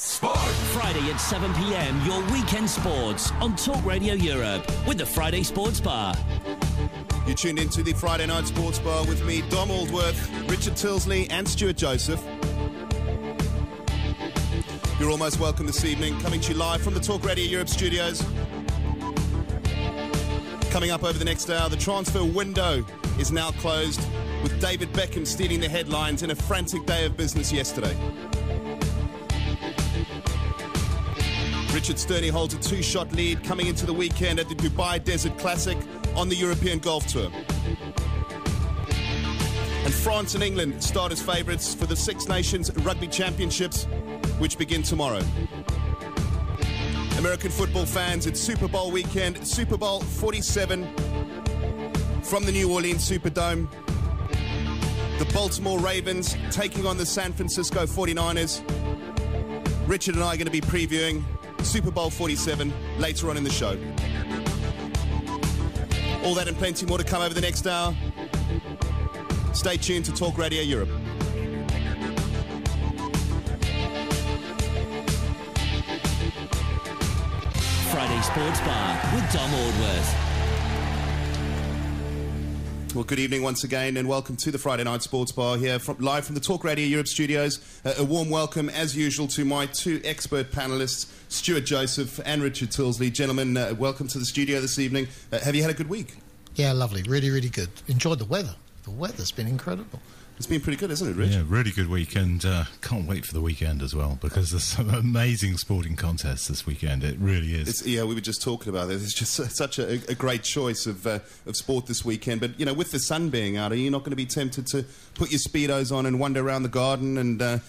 Sport! Friday at 7 p.m, your weekend sports on Talk Radio Europe with the Friday Sports Bar. You tuned into the Friday Night Sports Bar with me, Dom Aldworth, Richard Tilsley and Stuart Joseph. You're almost welcome this evening, coming to you live from the Talk Radio Europe studios. Coming up over the next hour, the transfer window is now closed, with David Beckham stealing the headlines in a frantic day of business yesterday. Richard Sterney holds a two-shot lead coming into the weekend at the Dubai Desert Classic on the European Golf Tour. And France and England start as favourites for the Six Nations Rugby Championships, which begin tomorrow. American football fans, it's Super Bowl weekend, Super Bowl 47 from the New Orleans Superdome. The Baltimore Ravens taking on the San Francisco 49ers. Richard and I are going to be previewing Super Bowl 47 later on in the show. All that and plenty more to come over the next hour. Stay tuned to Talk Radio Europe. Friday Sports Bar with Dom Aldworth. Well, good evening once again and welcome to the Friday Night Sports Bar here live from the Talk Radio Europe studios. A warm welcome as usual to my two expert panellists, Stuart Joseph and Richard Tilsley. Gentlemen, welcome to the studio this evening. Have you had a good week? Yeah, lovely. Really, really good. Enjoyed the weather. The weather's been incredible. It's been pretty good, hasn't it, Rich? Yeah, really good week, and can't wait for the weekend as well, because there's some amazing sporting contests this weekend. It really is. Yeah, we were just talking about it. It's just such a great choice of sport this weekend. But, you know, with the sun being out, are you not going to be tempted to put your Speedos on and wander around the garden and...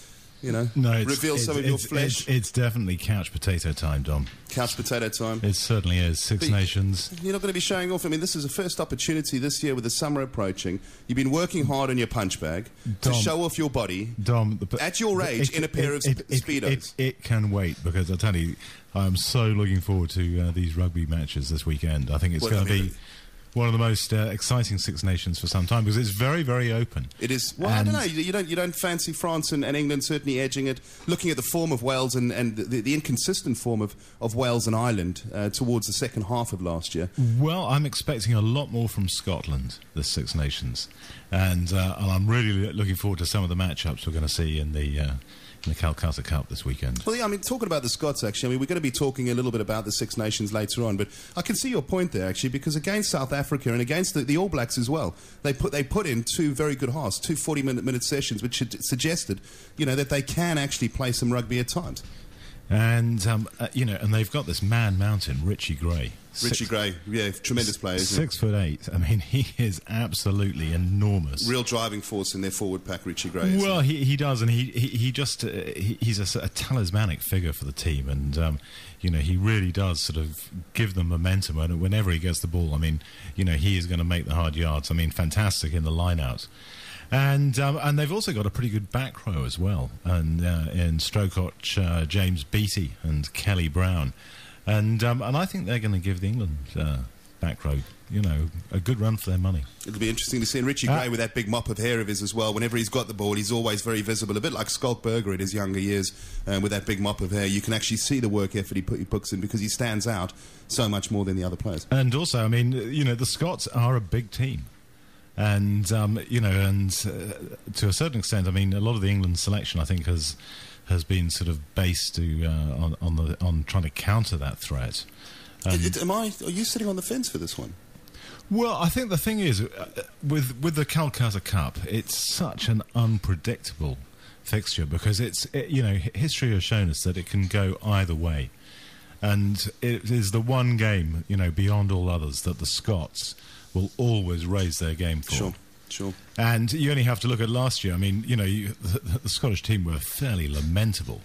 reveal some of your flesh? It's definitely couch potato time, Dom. Couch potato time? It certainly is. Six Nations. You're not going to be showing off. I mean, this is a first opportunity this year with the summer approaching. You've been working hard on your punch bag to show off your body at your age in a pair of Speedos. It can wait, because I tell you, I'm so looking forward to these rugby matches this weekend. I think it's going to be one of the most exciting Six Nations for some time, because it's very, very open. It is. Well, I don't know. You don't fancy France and England certainly edging it. Looking at the form of Wales and the inconsistent form of Wales and Ireland towards the second half of last year. Well, I'm expecting a lot more from Scotland, the Six Nations, and I'm really looking forward to some of the matchups we're going to see in the Calcutta Cup this weekend. Well, yeah, I mean, talking about the Scots, actually, I mean, we're going to be talking a little bit about the Six Nations later on, but I can see your point there, actually, because against South Africa and against the All Blacks as well, they put in two very good halves, two 40-minute sessions, which suggested, that they can actually play some rugby at times. And, and they've got this man mountain, Richie Gray. Richie Gray, yeah, tremendous player, isn't he? 6'8". I mean, he is absolutely enormous. Real driving force in their forward pack, Richie Gray. Well, he does, and he's a talismanic figure for the team, and he really does sort of give them momentum. And whenever he gets the ball, I mean, he is going to make the hard yards. I mean, fantastic in the line-out. And they've also got a pretty good back row as well, and in Strokoch, James Beattie and Kelly Brown. And I think they're going to give the England back row, a good run for their money. It'll be interesting to see. And Richie Gray with that big mop of hair of his as well. Whenever he's got the ball, he's always very visible, a bit like Skolkberger in his younger years. With that big mop of hair, you can actually see the work effort he puts in, because he stands out so much more than the other players. And also, I mean, the Scots are a big team. And, to a certain extent, I mean, a lot of the England selection, I think, has been sort of based on trying to counter that threat. Are you sitting on the fence for this one? Well, I think the thing is, with the Calcutta Cup, it's such an unpredictable fixture, because history has shown us that it can go either way. And it is the one game, beyond all others, that the Scots will always raise their game for. Sure. And you only have to look at last year. I mean, the Scottish team were fairly lamentable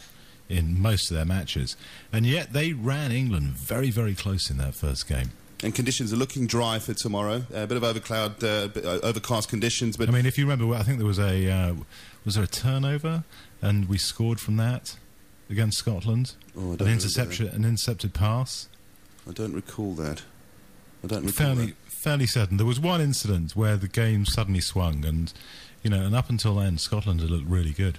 in most of their matches, and yet they ran England very, very close in that first game. And conditions are looking dry for tomorrow. A bit of overcast conditions. But I mean, if you remember, I think there was there a turnover, and we scored from that against Scotland. Oh, an intercepted pass. I don't recall that. Fairly certain. There was one incident where the game suddenly swung, and up until then, Scotland had looked really good.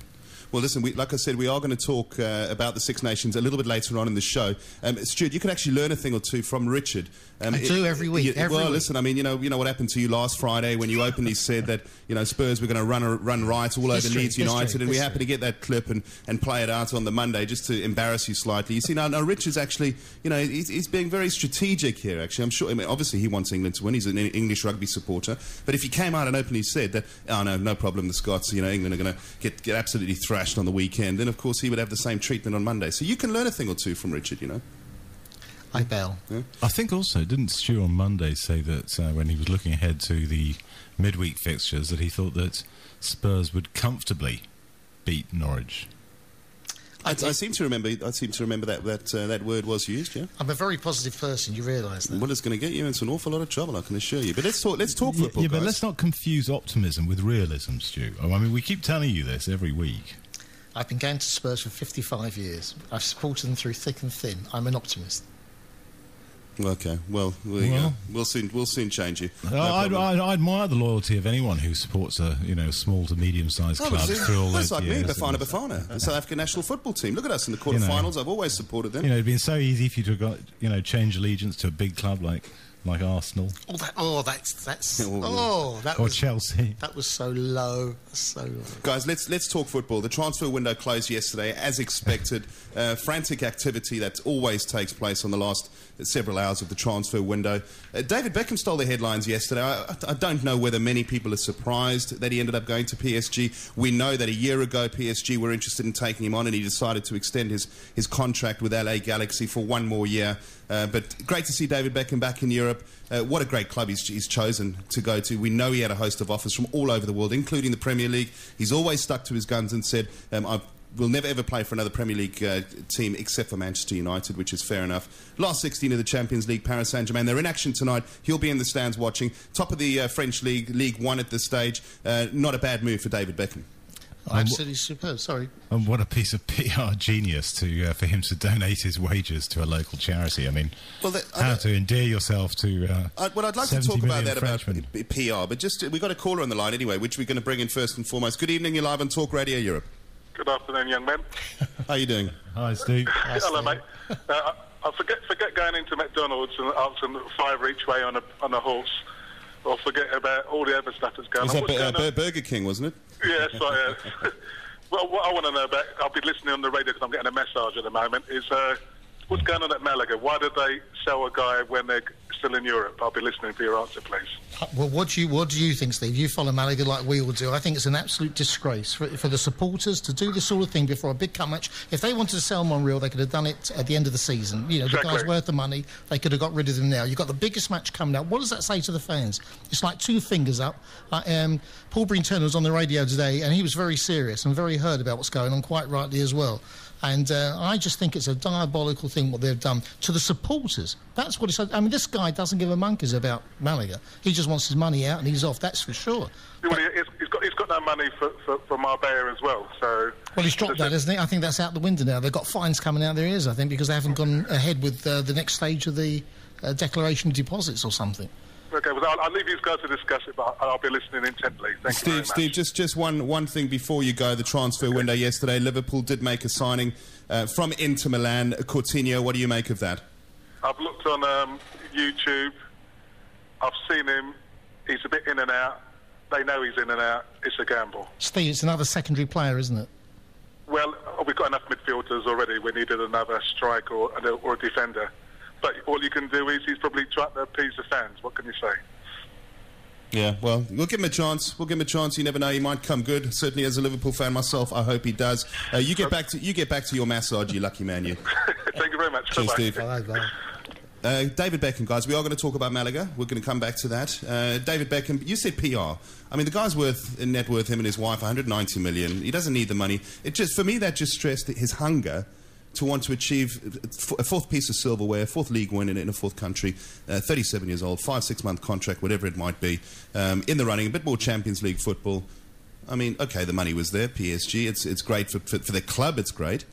Well, listen, like I said, we are going to talk about the Six Nations a little bit later on in the show. Stuart, you could actually learn a thing or two from Richard. I do every week. Listen, I mean, you know what happened to you last Friday when you openly said that, you know, Spurs were going to run riot all over Leeds United, and we happened to get that clip and play it out on the Monday just to embarrass you slightly. You see, now Richard's actually, you know, he's being very strategic here, actually. I'm sure, I mean, obviously he wants England to win. He's an English rugby supporter. But if he came out and openly said that, oh, no problem, the Scots, you know, England are going to get absolutely thrashed on the weekend, then, of course, he would have the same treatment on Monday. So you can learn a thing or two from Richard, you know. I bail. Yeah. I think also, didn't Stu on Monday say that when he was looking ahead to the midweek fixtures, that he thought that Spurs would comfortably beat Norwich? I seem to remember that word was used. Yeah, I'm a very positive person. You realise that. Well, it's going to get you into an awful lot of trouble, I can assure you. But let's talk football. Yeah, but guys. let's not confuse optimism with realism, Stu. I mean, we keep telling you this every week. I've been going to Spurs for 55 years. I've supported them through thick and thin. I'm an optimist. Okay, well, we'll soon change you. I admire the loyalty of anyone who supports a small to medium-sized club through all those like years. me, Bafana, the South African national football team. Look at us in the quarterfinals. I've always supported them. You know, it'd been so easy for you to have change allegiance to a big club like Arsenal. That was Chelsea. That was so low, Guys, let's talk football. The transfer window closed yesterday, as expected. Frantic activity that always takes place on the last several hours of the transfer window. David Beckham stole the headlines yesterday. I don't know whether many people are surprised that he ended up going to PSG. We know that a year ago PSG were interested in taking him on, and he decided to extend his contract with LA Galaxy for one more year. But great to see David Beckham back in Europe. What a great club he's chosen to go to. We know he had a host of offers from all over the world, including the Premier League. He's always stuck to his guns and said, we'll never ever play for another Premier League team except for Manchester United, which is fair enough. Last 16 of the Champions League, Paris Saint-Germain. They're in action tonight. He'll be in the stands watching. Top of the French League, League 1 at this stage. Not a bad move for David Beckham. Absolutely superb, sorry. And what a piece of PR genius for him to donate his wages to a local charity. I mean, how to endear yourself to I'd like to talk about that, Frenchmen. about PR, but just we've got a caller on the line anyway, which we're going to bring in first and foremost. Good evening, you're live on Talk Radio Europe. Good afternoon, young man. How are you doing? Hi, Steve. Hello, mate. I forget going into McDonald's and asking £5 each way on a horse, or forget about all the other stuff that's going on. Was that Burger King, wasn't it? Yes, well, what I want to know about, I'll be listening on the radio because I'm getting a massage at the moment, is what's going on at Malaga? Why did they sell a guy when they're still in Europe? I'll be listening for your answer, please. Well, what do you think, Steve? You follow Malaga like we all do. I think it's an absolute disgrace for the supporters to do this sort of thing before a big cup match. If they wanted to sell Monreal, they could have done it at the end of the season. You know, exactly. The guy's worth the money. They could have got rid of him now. You've got the biggest match coming up. What does that say to the fans? It's like two fingers up. Paul Breen-Turner was on the radio today, and he was very serious and very hurt about what's going on, quite rightly as well. And I just think it's a diabolical thing what they've done to the supporters. That's what it's. I mean, this guy doesn't give a monkeys about Malaga. He just wants his money out and he's off. That's for sure. Well, he's got no money for Marbella as well. So well, he's dropped that, hasn't he? I think that's out the window now. They've got fines coming out their ears, I think, because they haven't gone ahead with the next stage of the declaration of deposits or something. Okay, well, I'll leave you guys to discuss it, but I'll be listening intently. Thank you very much. Steve, just one thing before you go. The transfer window yesterday, Liverpool did make a signing from Inter Milan, Coutinho. What do you make of that? I've looked on YouTube. I've seen him. He's a bit in and out. They know he's in and out. It's a gamble. Steve, it's another secondary player, isn't it? Well, we've got enough midfielders already. We needed another striker or a defender. But all you can do is he's probably trying to appease the fans. What can you say? Yeah, well, we'll give him a chance. You never know. He might come good. Certainly, as a Liverpool fan myself, I hope he does. You get back to your massage, you lucky man, you. Thank you very much. Cheers, bye-bye. Steve. Bye-bye. David Beckham, guys, we are going to talk about Malaga. We're going to come back to that. David Beckham, you said PR. I mean, the guy's net worth, him and his wife, 190 million. He doesn't need the money. For me, that just stressed his hunger to want to achieve a fourth piece of silverware, a fourth league win in a fourth country, 37 years old, 5-6-month contract, whatever it might be, in the running, a bit more Champions League football. I mean, okay, the money was there, PSG, it's great for the club, it's great.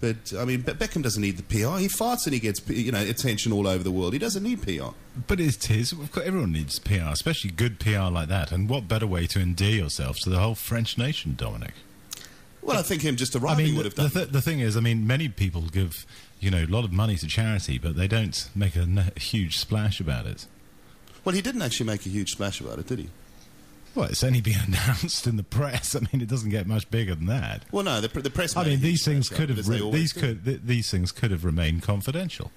But, I mean, Beckham doesn't need the PR. He farts and he gets, attention all over the world. He doesn't need PR. But it's his. Everyone needs PR, especially good PR like that. And what better way to endear yourself to the whole French nation, Dominic? Well, I think him just arriving would have done. The thing is, I mean, many people give, a lot of money to charity, but they don't make a huge splash about it. Well, he didn't actually make a huge splash about it, did he? Well, it's only been announced in the press. I mean, it doesn't get much bigger than that. Well, no, the press. I mean, these things could have these things could have remained confidential.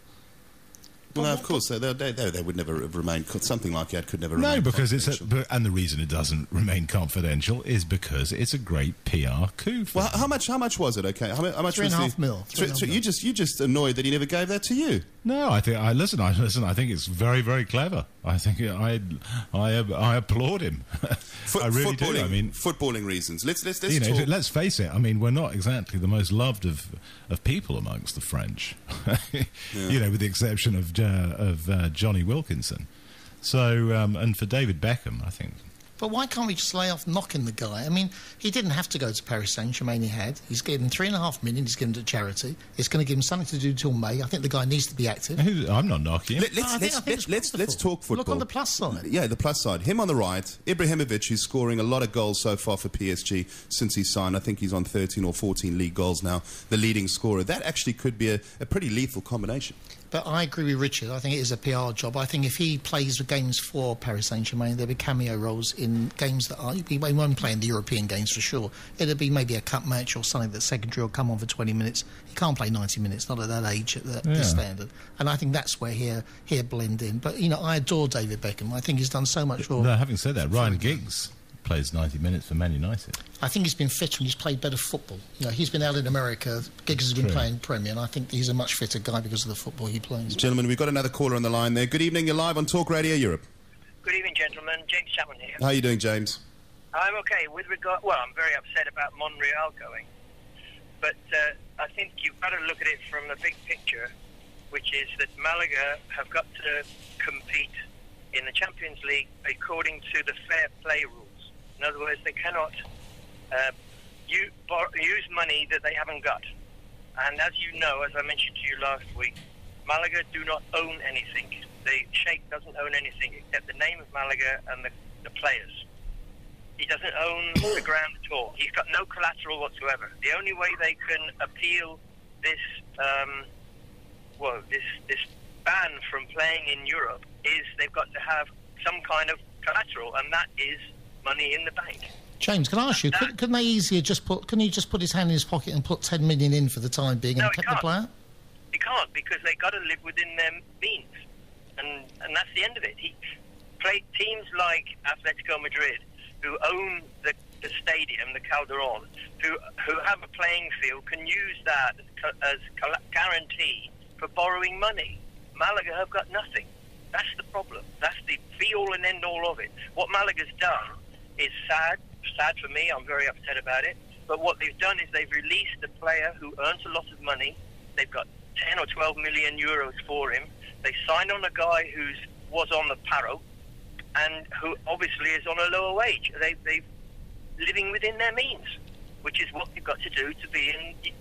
Well, no, of course, they would never have remained. Something like that could never remain. No, because and the reason it doesn't remain confidential is because it's a great PR coup. Well, how much was it? Okay, how much was $3.5 million. You just annoyed that he never gave that to you. No, I think I listen. I think it's very, very clever. I think I applaud him. I really do. I mean, footballing reasons. Let's talk. Let's face it. I mean, we're not exactly the most loved of people amongst the French. With the exception of Johnny Wilkinson. So, and for David Beckham, I think. But why can't we just lay off knocking the guy? I mean, he didn't have to go to Paris Saint-Germain, he had. He's given $3.5 million, he's given to charity. It's going to give him something to do till May. I think the guy needs to be active. I'm not knocking him. Let's talk football. Look on the plus side. Yeah, the plus side. Him on the right, Ibrahimovic, who's scoring a lot of goals so far for PSG since he signed. I think he's on 13 or 14 league goals now, the leading scorer. That actually could be a pretty lethal combination. But I agree with Richard. I think it is a PR job. I think if he plays the games for Paris Saint-Germain, there'll be cameo roles in games that are... He won't play in the European games for sure. It'll be maybe a cup match or something that secondary will come on for 20 minutes. He can't play 90 minutes, not at that age, at this standard. And I think that's where he'll blend in. But, I adore David Beckham. I think he's done so much for... No, having said that, Ryan Giggs plays 90 minutes for Man United. I think he's been fitter and he's played better football. He's been out in America. Giggs has been playing Premier, and I think he's a much fitter guy because of the football he plays. Gentlemen, we've got another caller on the line there. Good evening, you're live on Talk Radio Europe. Good evening, gentlemen. James Chapman here. How are you doing, James? I'm okay. I'm very upset about Monreal going. But I think you've got to look at it from the big picture, which is that Malaga have got to compete in the Champions League according to the fair play rules. In other words, they cannot use money that they haven't got. And as you know, as I mentioned to you last week, Malaga do not own anything. The Sheikh doesn't own anything except the name of Malaga and the players. He doesn't own the ground at all. He's got no collateral whatsoever. The only way they can appeal this ban from playing in Europe is they've got to have some kind of collateral, and that is money in the bank. James, can I ask you, couldn't they easier can he just put his hand in his pocket and put 10 million in for the time being and take the player? He can't, because they got to live within their means, and that's the end of it. Teams like Atletico Madrid, who own the stadium, the Calderón, who have a playing field, can use that as guarantee for borrowing money. Malaga have got nothing. That's the problem. That's the be-all and end-all of it. What Malaga's done is sad for me. I'm very upset about it. But what they've done is they've released a player who earns a lot of money. They've got 10 or 12 million euros for him. They signed on a guy who was on the paro and who obviously is on a lower wage. They're living within their means, which is what they've got to do to be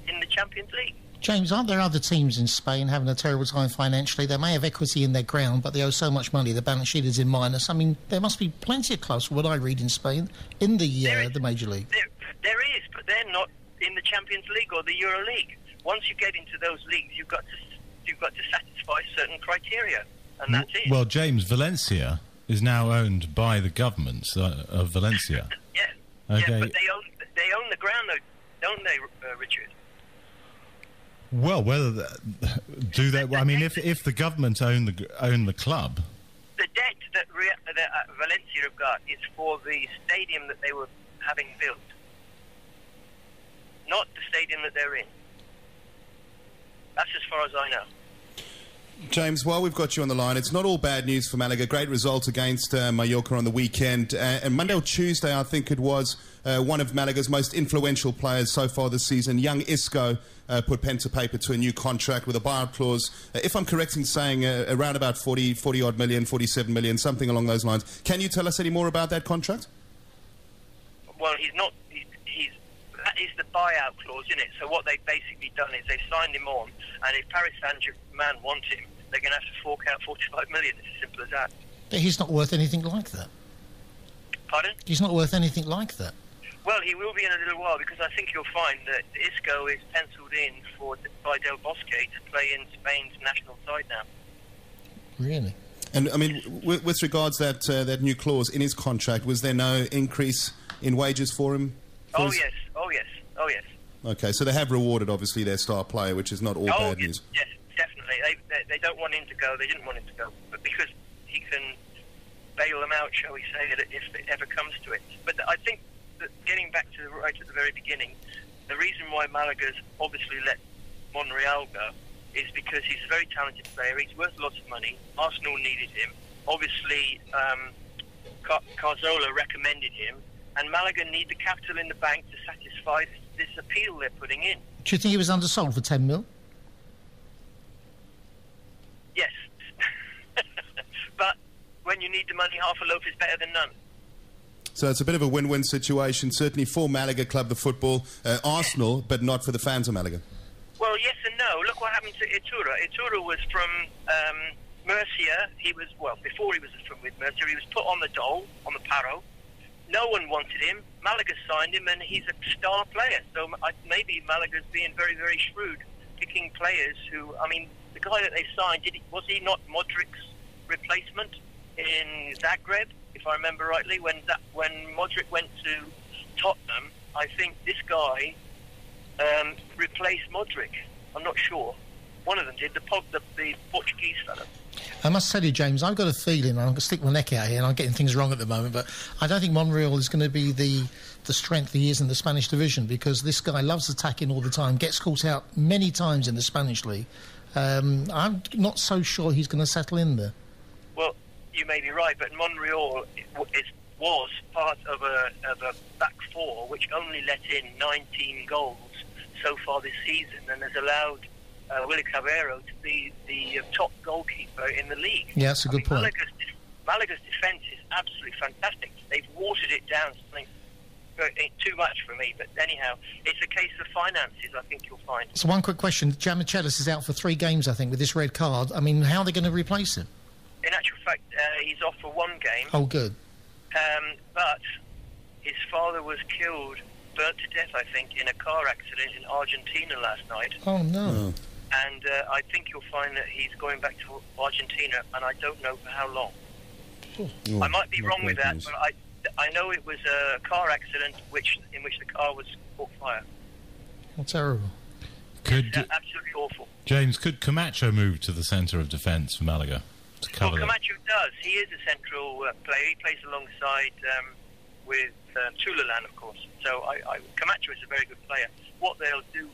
in the Champions League. James, aren't there other teams in Spain having a terrible time financially? They may have equity in their ground, but they owe so much money, the balance sheet is in minus. I mean, there must be plenty of clubs, from what I read in Spain, in the Major League. There is, but they're not in the Champions League or the Euro League. Once you get into those leagues, you've got to satisfy certain criteria, and that's it. Well, James, Valencia is now owned by the government of Valencia. Okay. Yeah, but they own the ground, though, don't they, Richard? Well, do they? I mean, if the government own the club, the debt that Valencia have got is for the stadium that they were having built, not the stadium that they're in. That's as far as I know. James, while we've got you on the line, it's not all bad news for Malaga. Great result against Mallorca on the weekend. And Monday or Tuesday, I think it was, one of Malaga's most influential players so far this season, young Isco, put pen to paper to a new contract with a buyout clause. If I'm correct in saying around about 40-odd million, 47 million, something along those lines. Can you tell us any more about that contract? Well, he's not... That is the buyout clause, isn't it? So what they've basically done is they signed him on, and if Paris Saint-Germain want him, they're going to have to fork out 45 million. It's as simple as that. But he's not worth anything like that. Pardon? He's not worth anything like that. Well, he will be in a little while, because I think you'll find that Isco is penciled in by Del Bosque to play in Spain's national side now. Really? And I mean, with regards that new clause in his contract, was there no increase in wages for him? Yes. Okay, so they have rewarded, obviously, their star player, which is not all bad news. Yes, definitely. They don't want him to go. They didn't want him to go, but because he can bail them out, shall we say, if it ever comes to it. But I think that getting back to right at the very beginning, the reason why Malaga's obviously let Monreal go is because he's a very talented player. He's worth lots of money. Arsenal needed him. Obviously, Cazorla recommended him, and Malaga need the capital in the bank to satisfy this appeal they're putting in. Do you think he was undersold for 10 mil? Yes. But when you need the money, half a loaf is better than none. So it's a bit of a win-win situation, certainly for Malaga Club, the football, Arsenal, but not for the fans of Malaga. Well, yes and no. Look what happened to Iturra. Iturra was from Murcia. He was, before he was with Murcia, he was put on the dole, on the paro. No one wanted him. Malaga signed him, and he's a star player. So maybe Malaga's being very, very shrewd, picking players who, I mean, the guy that they signed, was he not Modric's replacement in Zagreb, if I remember rightly? When Modric went to Tottenham, I think this guy replaced Modric. I'm not sure. One of them did, the Portuguese fellow. I must tell you, James, I've got a feeling, I'm going to stick my neck out here, and I'm getting things wrong at the moment, but I don't think Monreal is going to be the strength he is in the Spanish division, because this guy loves attacking all the time, gets caught out many times in the Spanish league. I'm not so sure he's going to settle in there. Well, you may be right, but Monreal was part of a back four which only let in 19 goals so far this season, and has allowed Willy Caballero to be the top goalkeeper in the league. Yeah, that's a good point. Malaga's defence is absolutely fantastic. They've watered it down something too much for me, but anyhow, it's a case of finances, I think you'll find. So one quick question. Giamichellis is out for 3 games, I think, with this red card. I mean, how are they going to replace him? In actual fact, he's off for 1 game. Oh, good. But his father was burnt to death, I think, in a car accident in Argentina last night. Oh, no. And I think you'll find that he's going back to Argentina, and I don't know for how long. I might be wrong with that, but I know it was a car accident in which the car was caught fire. Oh, terrible. Absolutely awful. James, could Camacho move to the centre of defence for Malaga to cover that? Camacho does. He is a central player. He plays alongside with Tulalan, of course. So Camacho is a very good player. What they'll do,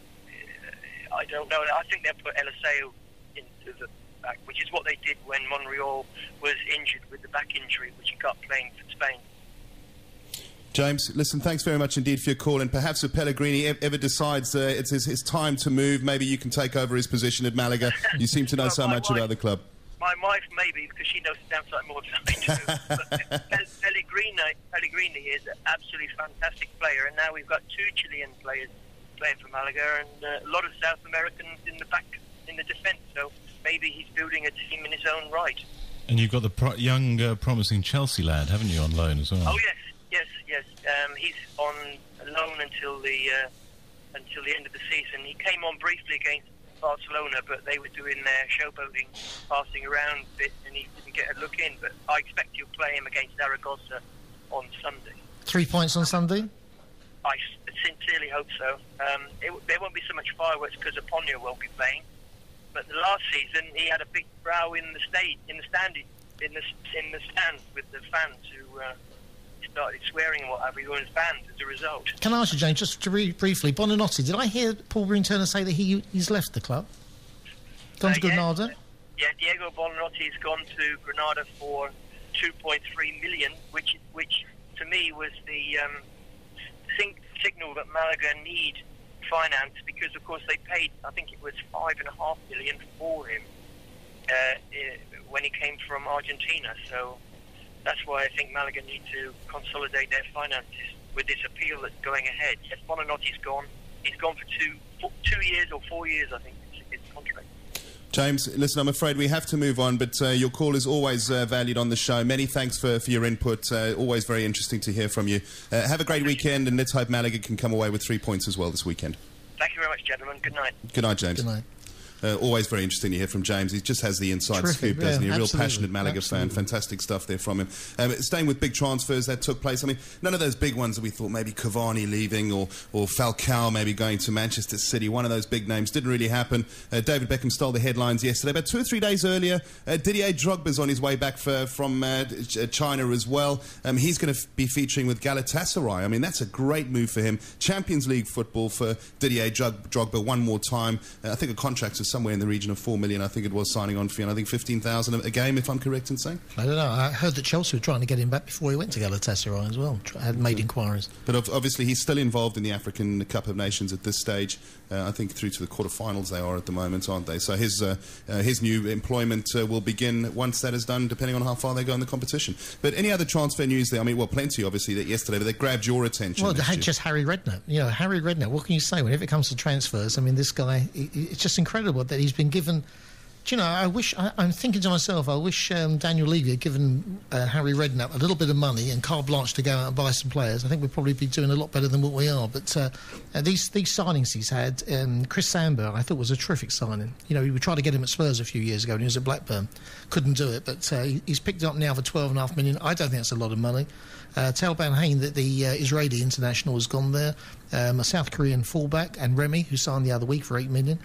I don't know. I think they'll put Eliseo into the back, which is what they did when Monreal was injured with the back injury, which he got playing for Spain. James, listen, thanks very much indeed for your call, and perhaps if Pellegrini ever decides it's his time to move, maybe you can take over his position at Malaga. You seem to know so much about the club. My wife, maybe, because she knows the downside more than I do. Pellegrini is an absolutely fantastic player, and now we've got 2 Chilean players playing for Malaga, and a lot of South Americans in the back, in the defence, so maybe he's building a team in his own right. And you've got the young, promising Chelsea lad, haven't you, on loan as well? Oh, yes. He's on loan until the end of the season. He came on briefly against Barcelona, but they were doing their showboating, passing around a bit, and he didn't get a look in. But I expect you'll play him against Zaragoza on Sunday. 3 points on Sunday? I sincerely hope so. There won't be so much fireworks because Aponia won't be playing. But the last season, he had a big row in the stands with the fans who started swearing and whatever. He was banned as a result. Can I ask you, James, just to briefly, Bonanotti, did I hear Paul Brune-Turner say that he's left the club? Gone to Granada? Yeah, Diego Bonanotti's gone to Granada for 2.3 million, which to me was the signal that Malaga need finance, because of course they paid, I think it was 5.5 million for him when he came from Argentina. So that's why I think Malaga need to consolidate their finances with this appeal that's going ahead. Yes, Bonanotti's gone. He's gone for 2 years or 4 years, I think, his contract. James, listen, I'm afraid we have to move on, but your call is always valued on the show. Many thanks for your input. Always very interesting to hear from you. Have a great weekend, and let's hope Malaga can come away with 3 points as well this weekend. Thank you very much, gentlemen. Good night. Good night, James. Good night. Always very interesting to hear from James. He just has the inside scoop, doesn't he? A real passionate Malaga fan. Fantastic stuff there from him. Staying with big transfers that took place, I mean, none of those big ones that we thought maybe Cavani leaving or Falcao maybe going to Manchester City. One of those big names didn't really happen. David Beckham stole the headlines yesterday. But 2 or 3 days earlier, Didier Drogba's on his way back from China as well. He's going to be featuring with Galatasaray. I mean, that's a great move for him. Champions League football for Didier Drogba one more time. I think the contract was somewhere in the region of 4 million, I think it was, signing on fee, and I think 15,000 a game, if I'm correct in saying. I don't know. I heard that Chelsea were trying to get him back before he went to Galatasaray as well. Had made inquiries. But obviously he's still involved in the African Cup of Nations at this stage. I think through to the quarterfinals they are at the moment, aren't they? So his new employment will begin once that is done, depending on how far they go in the competition. But any other transfer news there? I mean, well, plenty obviously that yesterday, but they grabbed your attention. Well, just Harry Redknapp. You know, Harry Redknapp. What can you say whenever it comes to transfers? I mean, this guy, it's just incredible that he's been given. Do you know, I'm thinking to myself, I wish Daniel Levy had given Harry Redknapp a little bit of money and carte blanche to go out and buy some players. I think we'd probably be doing a lot better than what we are. But these signings he's had, Chris Sandberg, I thought was a terrific signing. You know, we tried to get him at Spurs a few years ago when he was at Blackburn. Couldn't do it, but he's picked it up now for $12.5 million. I don't think that's a lot of money. Tal Ben-Hain, the Israeli international, has gone there. A South Korean fullback, and Remy, who signed the other week for $8 million.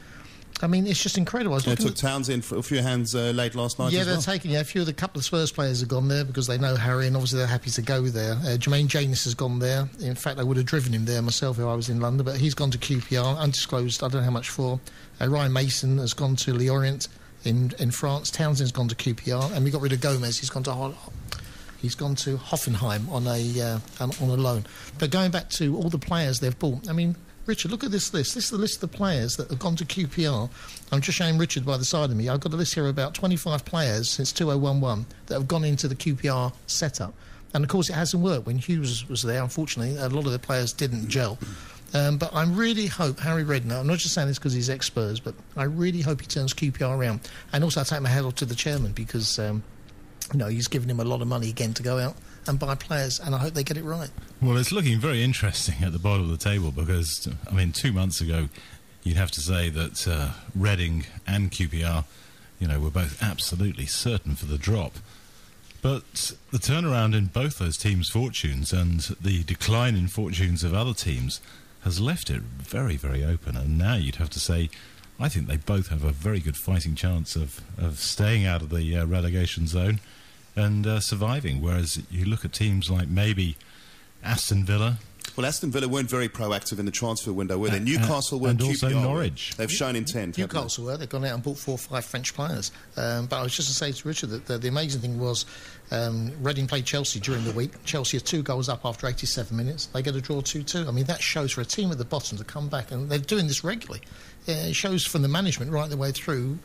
I mean, it's just incredible. They took Townsend for a few hands late last night. Yeah, as well. they're taking. Yeah, a couple of Spurs players have gone there because they know Harry, and obviously they're happy to go there. Jermaine Janus has gone there. In fact, I would have driven him there myself if I was in London, but he's gone to QPR, undisclosed. I don't know how much for. Ryan Mason has gone to Lorient in France. Townsend's gone to QPR, and we got rid of Gomez. He's gone to Hoffenheim on a loan. But going back to all the players they've bought, I mean, Richard, look at this list. This is the list of the players that have gone to QPR. I'm just showing Richard by the side of me. I've got a list here of about 25 players since 2011 that have gone into the QPR setup. And, of course, it hasn't worked. When Hughes was there, unfortunately, a lot of the players didn't gel. But I really hope Harry Redknapp, I'm not just saying this because he's ex-Spurs, but I really hope he turns QPR around. And also I take my hat off to the chairman because, he's given him a lot of money again to go out and buy players, and I hope they get it right. Well, it's looking very interesting at the bottom of the table because, I mean, 2 months ago, you'd have to say that Reading and QPR, were both absolutely certain for the drop. But the turnaround in both those teams' fortunes and the decline in fortunes of other teams has left it very, very open. And now you'd have to say, I think they both have a very good fighting chance of staying out of the relegation zone and surviving, whereas you look at teams like maybe Aston Villa. Well, Aston Villa weren't very proactive in the transfer window, were they? Newcastle weren't. And also QPR, Norwich. They've shown intent. Newcastle were. They've gone out and bought 4 or 5 French players. But I was just to say to Richard that the amazing thing was Reading played Chelsea during the week. Chelsea are 2 goals up after 87 minutes. They get a draw 2-2. I mean, that shows for a team at the bottom to come back, and they're doing this regularly. It shows from the management right the way through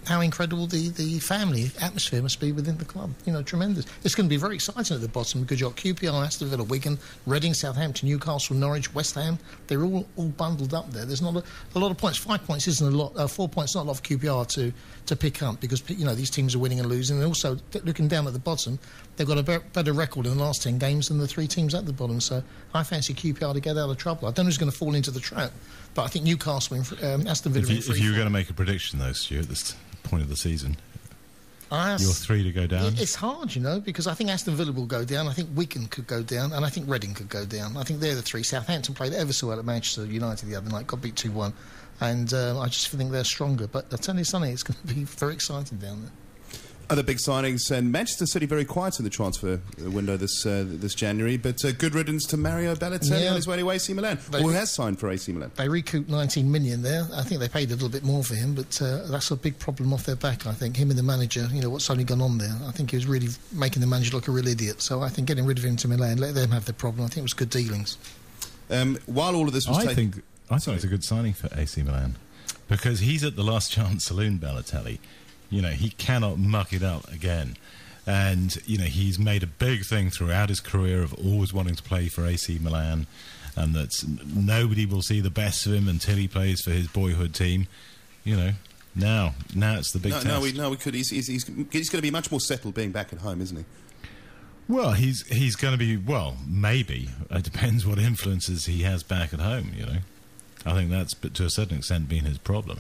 how incredible the family atmosphere must be within the club. Tremendous. It's going to be very exciting at the bottom because you've got QPR, Aston Villa, Wigan, Reading, Southampton, Newcastle, Norwich, West Ham. They're all bundled up there. There's not a lot of points. 5 points isn't a lot. 4 points not a lot for QPR to pick up because these teams are winning and losing. And also looking down at the bottom, they've got a better record in the last 10 games than the 3 teams at the bottom. So I fancy QPR to get out of trouble. I don't know who's going to fall into the trap, but I think Newcastle and Aston Villa. If you were going to make a prediction, though, Stuart, at this point of the season, your 3 to go down. It's hard, because I think Aston Villa will go down. I think Wigan could go down, and I think Reading could go down. I think they're the 3. Southampton played ever so well at Manchester United the other night, got beat 2-1, and I just think they're stronger. But I tell you something, it's going to be very exciting down there. Other big signings, and Manchester City very quiet in the transfer window this January, but good riddance to Mario Balotelli on his way to AC Milan, who has signed for AC Milan. They recouped 19 million there. I think they paid a little bit more for him, but that's a big problem off their back, I think. Him and the manager, what's only gone on there. I think he was really making the manager look a real idiot. So I think getting rid of him to Milan, let them have the problem, I think it was good dealings. While all of this was I think it's a good signing for AC Milan because he's at the last chance saloon, Balotelli. He cannot muck it up again. And, he's made a big thing throughout his career of always wanting to play for AC Milan and that nobody will see the best of him until he plays for his boyhood team. Now it's the big test. No, we could. He's going to be much more settled being back at home, isn't he? Well, he's going to be, well, maybe. It depends what influences he has back at home, you know. I think that's, to a certain extent, been his problem.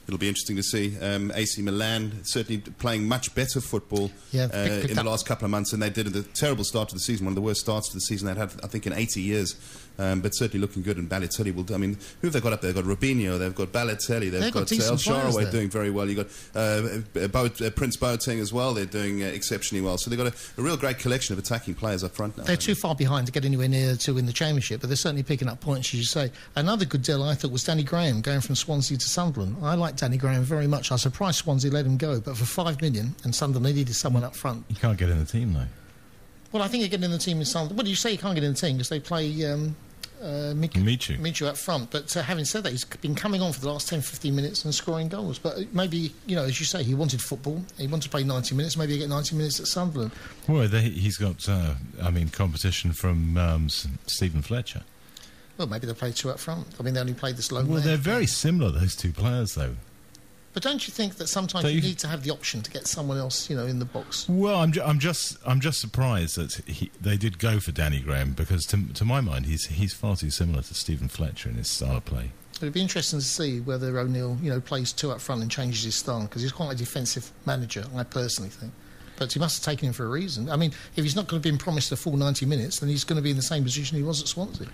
It'll be interesting to see. AC Milan certainly playing much better football in the last couple of months than they did at the terrible start to the season, one of the worst starts to the season they'd had, I think, in 80 years. But certainly looking good, and Balotelli will... I mean, who have they got up there? They've got Robinho, they've got Balotelli, they've got El Shaarawy doing very well. You've got Prince Boateng as well, they're doing exceptionally well. So they've got a real great collection of attacking players up front now. They're too far behind to get anywhere near to win the Championship, but they're certainly picking up points, as you say. Another good deal, I thought, was Danny Graham going from Swansea to Sunderland. I like Danny Graham very much. I was surprised Swansea let him go, but for $5 million, and Sunderland needed someone up front. You can't get in the team, though. Well, I think you're getting in the team in Sunderland. Well, you say you can't get in the team because they play... Michu up front, but having said that, he's been coming on for the last 10-15 minutes and scoring goals. But maybe, you know, as you say, he wanted football, he wanted to play 90 minutes, maybe he'll get 90 minutes at Sunderland. Well, he's got competition from Stephen Fletcher. Well, maybe they'll play two up front. I mean, they only played this lone man. They're very similar, those two players, though. But don't you think that sometimes you need to have the option to get someone else, you know, in the box? Well, I'm just surprised that they did go for Danny Graham, because to my mind he's far too similar to Stephen Fletcher in his style of play. It'd be interesting to see whether O'Neill, you know, plays two up front and changes his style, because he's quite a defensive manager, I personally think. But he must have taken him for a reason. I mean, if he's not going to be promised a full 90 minutes, then he's going to be in the same position he was at Swansea.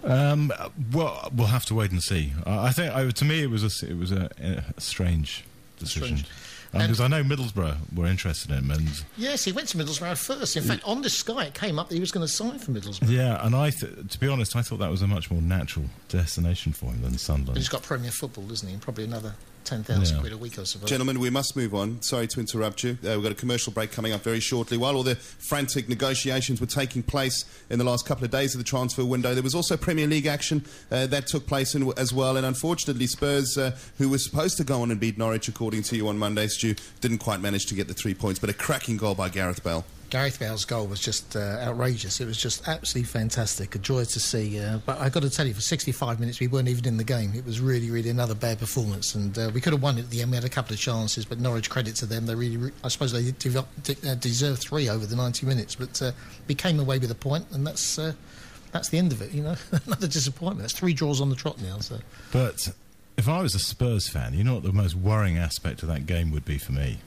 Well, we'll have to wait and see. I think, to me, it was a strange decision. Because I know Middlesbrough were interested in him, and yes, he went to Middlesbrough first. In fact, on the Sky, it came up that he was going to sign for Middlesbrough. Yeah, and to be honest, I thought that was a much more natural destination for him than Sunderland. But he's got Premier Football, isn't he? And probably another 10,000 quid a week, I suppose. Gentlemen, we must move on. Sorry to interrupt you. We've got a commercial break coming up very shortly. While all the frantic negotiations were taking place in the last couple of days of the transfer window, there was also Premier League action that took place as well. And unfortunately, Spurs, who was supposed to go on and beat Norwich, according to you on Monday, Stu, didn't quite manage to get the 3 points. But a cracking goal by Gareth Bale. Gareth Bale's goal was just outrageous. It was just absolutely fantastic. A joy to see. But I've got to tell you, for 65 minutes, we weren't even in the game. It was really, really another bad performance. And we could have won it at the end. We had a couple of chances, but Norwich, credit to them. They really, I suppose they deserved 3 over the 90 minutes. But we came away with a point, and that's the end of it, you know. Another disappointment. That's 3 draws on the trot now. So. But if I was a Spurs fan, you know what the most worrying aspect of that game would be for me?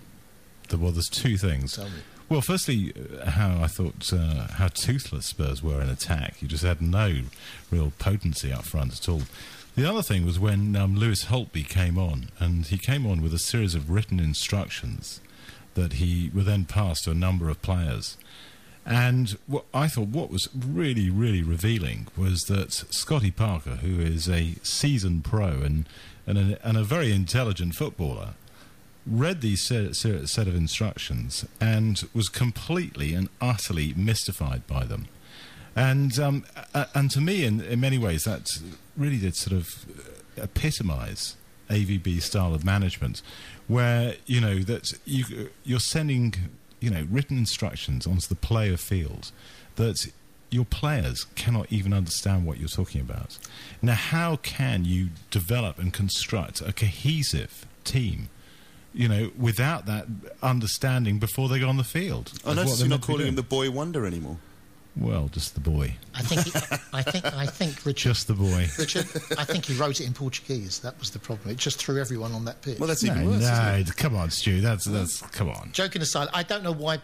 Well, there's 2 things. Tell me. Well, firstly, how I thought how toothless Spurs were in attack. You just had no real potency up front at all. The other thing was when Lewis Holtby came on, and he came on with a series of written instructions that he would then pass to a number of players. And I thought what was really, really revealing was that Scotty Parker, who is a seasoned pro and a very intelligent footballer, read these set of instructions and was completely and utterly mystified by them. And to me, in many ways, that really did sort of epitomise AVB's style of management, where, you know, that you're sending, you know, written instructions onto the player field that your players cannot even understand what you're talking about. Now, how can you develop and construct a cohesive team, you know, without that understanding before they go on the field? I noticed you're not calling him the boy wonder anymore. Well, just the boy. I think Richard. Just the boy. Richard, I think he wrote it in Portuguese. That was the problem. It just threw everyone on that pitch. Well, that's even worse. No, come on, Stu. That's come on. Joking aside, I don't know why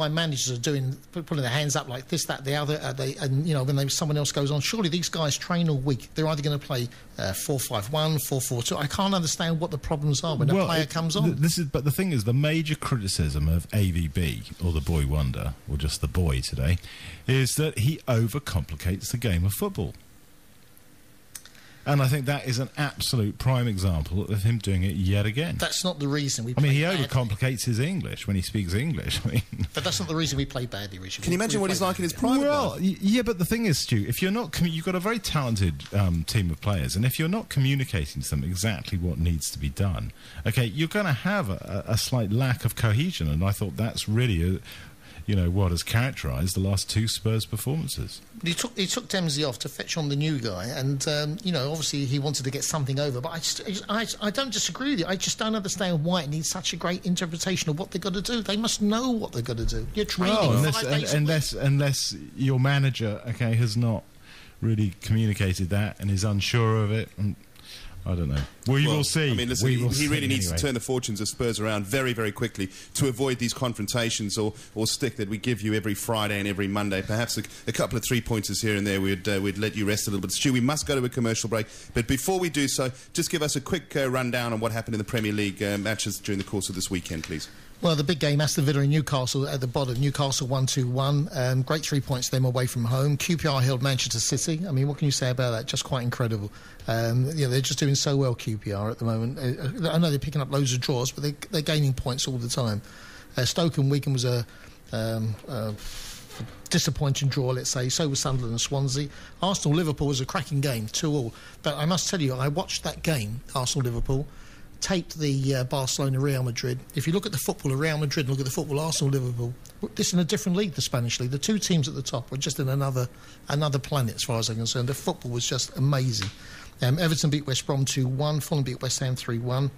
managers are putting their hands up like this, that, the other. And you know, when someone else goes on, surely these guys train all week. They're either going to play 4-5-1, 4-4-2. I can't understand what the problems are when a player comes on. But the thing is, the major criticism of AVB, or the boy wonder, or just the boy today, is that he overcomplicates the game of football. And I think that is an absolute prime example of him doing it yet again. That's not the reason we play badly. I mean, he overcomplicates his English when he speaks English. I mean, but that's not the reason we play badly, Richard. Can you imagine what he's like in his private life? Well, yeah, but the thing is, Stu, if you're not... you've got a very talented team of players, and if you're not communicating to them exactly what needs to be done, okay, you're going to have a slight lack of cohesion, and I thought that's really... what has characterised the last two Spurs performances. He took Dempsey off to fetch on the new guy, and obviously he wanted to get something over. But I don't disagree with you. I just don't understand why it needs such a great interpretation of what they've got to do. They must know what they've got to do. You're training 5 days unless your manager, has not really communicated that and is unsure of it. I don't know. We will see. I mean, listen, he really needs to turn the fortunes of Spurs around very, very quickly to avoid these confrontations or stick that we give you every Friday and every Monday. Perhaps a couple of 3-pointers here and there we'd let you rest a little bit. Stu, we must go to a commercial break. But before we do so, just give us a quick rundown on what happened in the Premier League matches during the course of this weekend, please. Well, the big game, Aston Villa and Newcastle at the bottom. Newcastle 1-2-1. Great 3 points them away from home. QPR held Manchester City. I mean, what can you say about that? Just quite incredible. They're just doing so well, QPR, at the moment. I know they're picking up loads of draws, but they're gaining points all the time. Stoke and Wigan was a disappointing draw, let's say. So was Sunderland and Swansea. Arsenal-Liverpool was a cracking game, 2-2. But I must tell you, I watched that game, Arsenal-Liverpool, taped the Barcelona-Real Madrid. If you look at the football of Real Madrid, look at the football Arsenal-Liverpool, this is in a different league, the Spanish league. The two teams at the top were just in another planet, as far as I'm concerned. The football was just amazing. Everton beat West Brom 2-1. Fulham beat West Ham 3-1.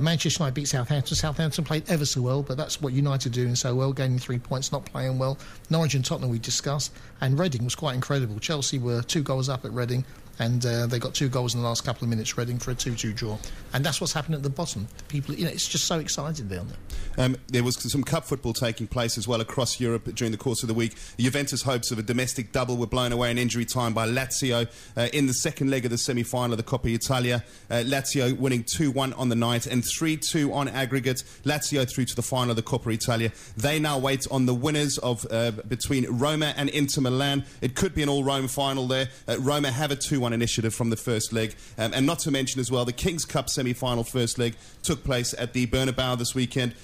Manchester United beat Southampton. Southampton played ever so well, but that's what United are doing so well, gaining 3 points, not playing well. Norwich and Tottenham we discussed, and Reading was quite incredible. Chelsea were 2 goals up at Reading, and they got 2 goals in the last couple of minutes, Reading, for a 2-2 draw. And that's what's happening at the bottom. The people, it's just so exciting down there. There was some cup football taking place as well across Europe during the course of the week. Juventus' hopes of a domestic double were blown away in injury time by Lazio in the second leg of the semi-final of the Coppa Italia. Lazio winning 2-1 on the night and 3-2 on aggregate. Lazio through to the final of the Coppa Italia. They now wait on the winners of between Roma and Inter Milan. It could be an all-Rome final there. Roma have a 2-1 initiative from the first leg. And not to mention as well, the Kings Cup semi-final first leg took place at the Bernabeu this weekend.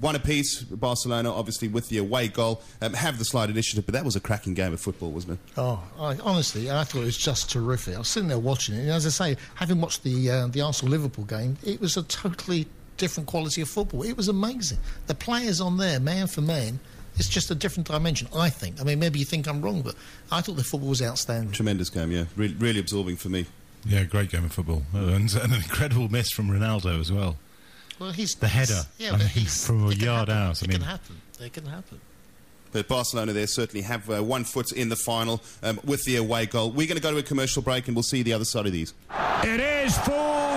One apiece. Barcelona, obviously, with the away goal, have the slight initiative, but that was a cracking game of football, wasn't it? Oh, honestly, I thought it was just terrific. I was sitting there watching it, and as I say, having watched the Arsenal-Liverpool game, it was a totally different quality of football. It was amazing. The players on there, man for man, it's just a different dimension, I think. I mean, maybe you think I'm wrong, but I thought the football was outstanding. Tremendous game, yeah. Really absorbing for me. Yeah, great game of football. And an incredible miss from Ronaldo as well. Well, he's the header. Yeah, from a yard out. It can happen. It can happen. But Barcelona there certainly have 1 foot in the final with the away goal. We're going to go to a commercial break and we'll see the other side of these. It is full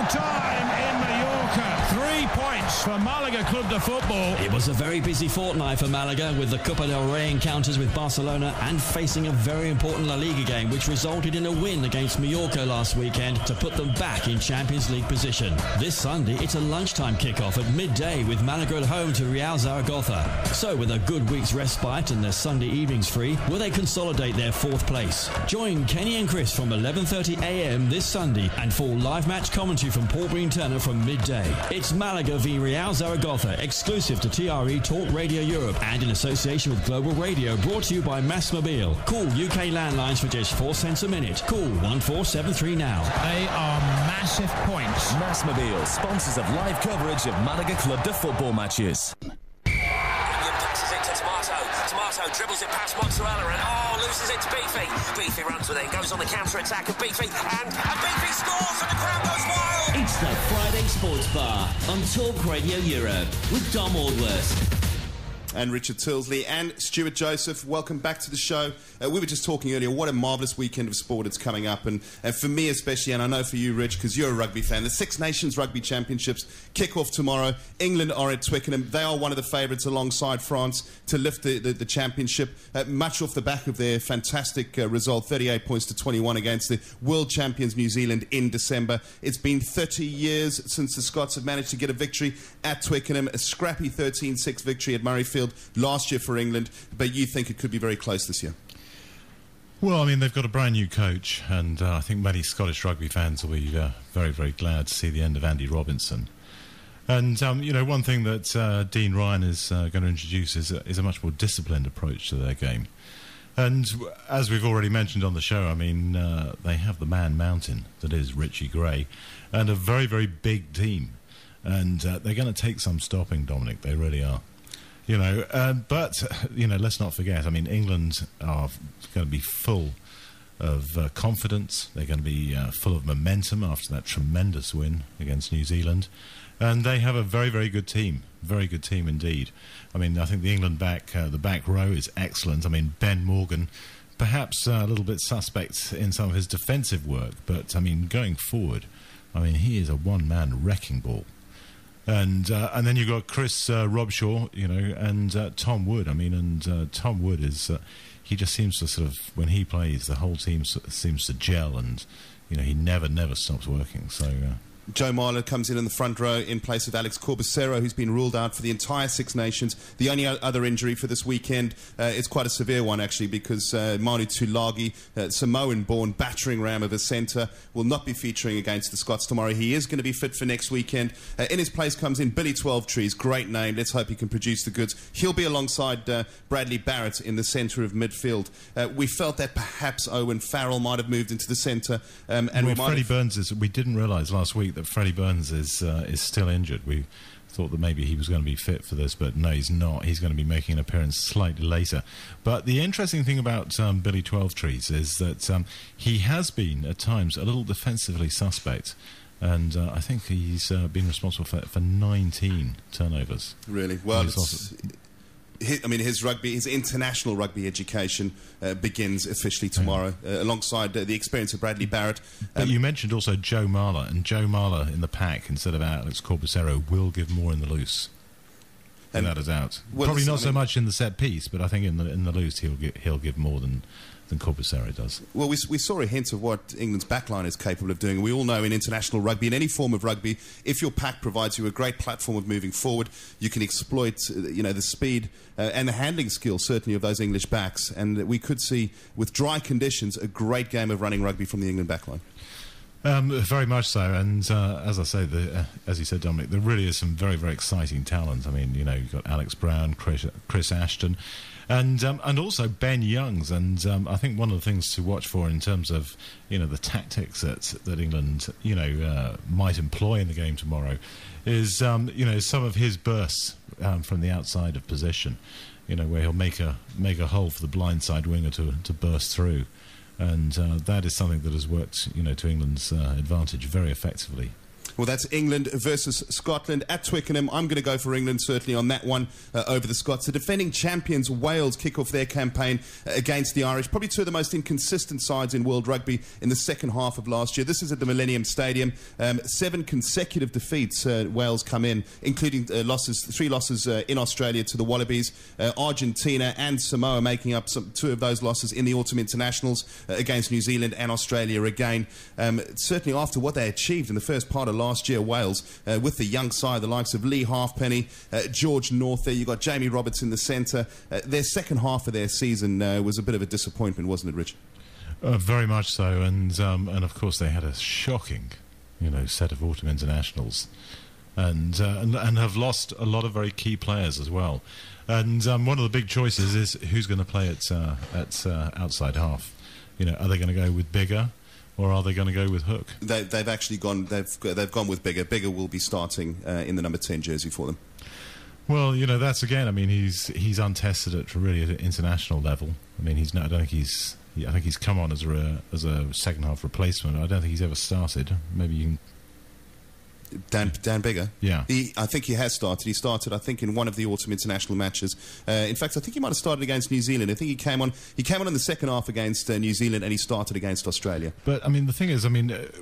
time in Mallorca. 3 points for Malaga Club de Football. It was a very busy fortnight for Malaga with the Copa del Rey encounters with Barcelona and facing a very important La Liga game which resulted in a win against Mallorca last weekend to put them back in Champions League position. This Sunday it's a lunchtime kick-off at midday with Malaga at home to Real Zaragoza. So with a good week's respite and their Sunday evenings free, will they consolidate their 4th place? Join Kenny and Chris from 11:30 a.m. this Sunday and full live match commentary from Paul Breen Turner from midday. It's Malaga v Real Zaragoza, exclusive to TRE Talk Radio Europe and in association with Global Radio, brought to you by Massmobile. Call UK landlines for just 4 cents a minute. Call 1473 now. They are massive points. Massmobile, sponsors of live coverage of Malaga Club de Football matches. Tomato dribbles it past Mozzarella and loses it to Beefy. Beefy runs with it, goes on the counter-attack of Beefy and Beefy scores and the crowd goes wild. It's the Friday Sports Bar on Talk Radio Europe with Dom Aldworth. And Richard Tilsley and Stuart Joseph, welcome back to the show. We were just talking earlier, what a marvellous weekend of sport it's coming up. And for me especially, and I know for you, Rich, because you're a rugby fan, the Six Nations Rugby Championships kick off tomorrow. England are at Twickenham. They are one of the favourites alongside France to lift the championship, much off the back of their fantastic result, 38 points to 21 against the world champions New Zealand in December. It's been 30 years since the Scots have managed to get a victory at Twickenham, a scrappy 13-6 victory at Murrayfield last year for England, but you think it could be very close this year? Well, I mean, they've got a brand new coach, and I think many Scottish rugby fans will be very, very glad to see the end of Andy Robinson. And, one thing that Dean Ryan is going to introduce is a much more disciplined approach to their game. And as we've already mentioned on the show, I mean, they have the man mountain that is Richie Gray, and a very, very big team. And they're going to take some stopping, Dominic, they really are. But let's not forget. I mean, England are going to be full of confidence. They're going to be full of momentum after that tremendous win against New Zealand, and they have a very, very good team. Very good team indeed. I mean, I think the England the back row is excellent. I mean, Ben Morgan, perhaps a little bit suspect in some of his defensive work, but I mean, going forward, I mean, he is a one-man wrecking ball. And then you've got Chris Robshaw, and Tom Wood. I mean, and Tom Wood is he just seems to sort of, when he plays, the whole team seems to gel, and he never stops working. So. Joe Marler comes in the front row in place of Alex Corbicero, who's been ruled out for the entire Six Nations. The only other injury for this weekend is quite a severe one, actually, because Manu Tulagi, Samoan-born battering ram of a centre, will not be featuring against the Scots tomorrow. He is going to be fit for next weekend. In his place comes in Billy 12 Trees, great name. Let's hope he can produce the goods. He'll be alongside Bradley Barrett in the centre of midfield. We felt that perhaps Owen Farrell might have moved into the centre. Freddie Burns we didn't realise last week that Freddie Burns is still injured. We thought that maybe he was going to be fit for this, but no, he's not. He's going to be making an appearance slightly later. But the interesting thing about Billy 12 Trees is that he has been, at times, a little defensively suspect. And I think he's been responsible for 19 turnovers. Really? Well, his international rugby education begins officially tomorrow, alongside the experience of Bradley Barrett. But you mentioned also Joe Marler, and Joe Marler in the pack instead of Alex Corbicero will give more in the loose. Without a doubt. Probably not so much in the set piece, but I think in the loose he'll give more than Corbicero does. Well, we saw a hint of what England's backline is capable of doing. We all know in international rugby, in any form of rugby, if your pack provides you a great platform of moving forward, you can exploit the speed and the handling skills, certainly, of those English backs. And we could see, with dry conditions, a great game of running rugby from the England backline. Very much so, and as I say, as you said, Dominic, there really is some very, very exciting talent. I mean, you've got Alex Brown, Chris Ashton, and also Ben Youngs, and I think one of the things to watch for in terms of the tactics that England might employ in the game tomorrow is some of his bursts from the outside of position, where he'll make a hole for the blindside winger to burst through. And that is something that has worked, to England's advantage very effectively. Well, that's England versus Scotland at Twickenham. I'm going to go for England, certainly, on that one over the Scots. The defending champions, Wales, kick off their campaign against the Irish. Probably two of the most inconsistent sides in world rugby in the second half of last year. This is at the Millennium Stadium. 7 consecutive defeats Wales come in, including 3 losses in Australia to the Wallabies. Argentina and Samoa making up 2 of those losses in the autumn internationals against New Zealand and Australia again. Certainly after what they achieved in the first part of last year, Wales, with the young side, the likes of Lee Halfpenny, George North there, you've got Jamie Roberts in the centre. Their second half of their season was a bit of a disappointment, wasn't it, Rich? Very much so, and of course they had a shocking, set of autumn internationals, and have lost a lot of very key players as well. And one of the big choices is who's going to play at outside half. Are they going to go with Biggar? Or are they going to go with Hook? They've actually gone. They've gone with Biggar. Biggar will be starting in the number 10 jersey for them. Well, that's again. I mean, he's untested at really at an international level. I mean, I think he's come on as a second half replacement. I don't think he's ever started. Maybe you can. Dan Biggar? Yeah. I think he has started. He started, I think, in one of the autumn international matches. In fact, I think he might have started against New Zealand. I think he came on in the second half against New Zealand, and he started against Australia. But, I mean, the thing is,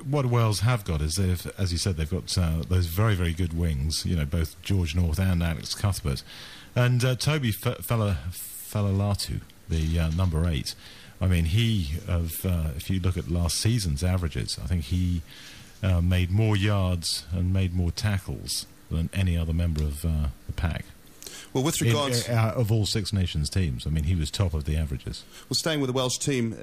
what Wales have got is, as you said, they've got those very, very good wings, both George North and Alex Cuthbert. And Toby Falalatu, the number 8, I mean, if you look at last season's averages, I think he made more yards and made more tackles than any other member of the pack. Well, with regards... of all Six Nations teams, I mean, he was top of the averages. Well, staying with the Welsh team,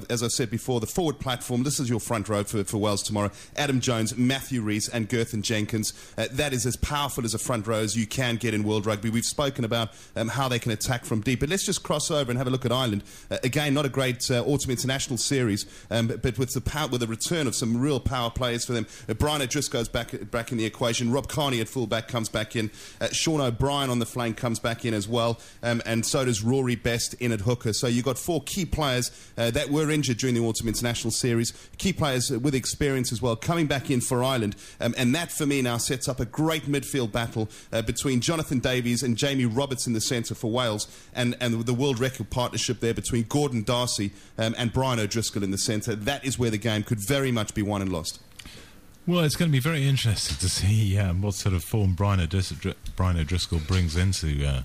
as I said before, the forward platform, this is your front row for Wales tomorrow. Adam Jones, Matthew Rees and Gerthan Jenkins. That is as powerful as a front row as you can get in world rugby. We've spoken about how they can attack from deep. But let's just cross over and have a look at Ireland. Again, not a great autumn international series, but with the return of some real power players for them. Brian O'Driscoll's back in the equation. Rob Carney at fullback comes back in. Sean O'Brien on the flank comes back in as well, and so does Rory Best in at hooker. So you've got 4 key players that were injured during the Autumn International Series, key players with experience as well, coming back in for Ireland. And that, for me, now sets up a great midfield battle between Jonathan Davies and Jamie Roberts in the centre for Wales, and the world record partnership there between Gordon Darcy and Brian O'Driscoll in the centre. That is where the game could very much be won and lost. Well, it's going to be very interesting to see what sort of form Brian O'Driscoll brings into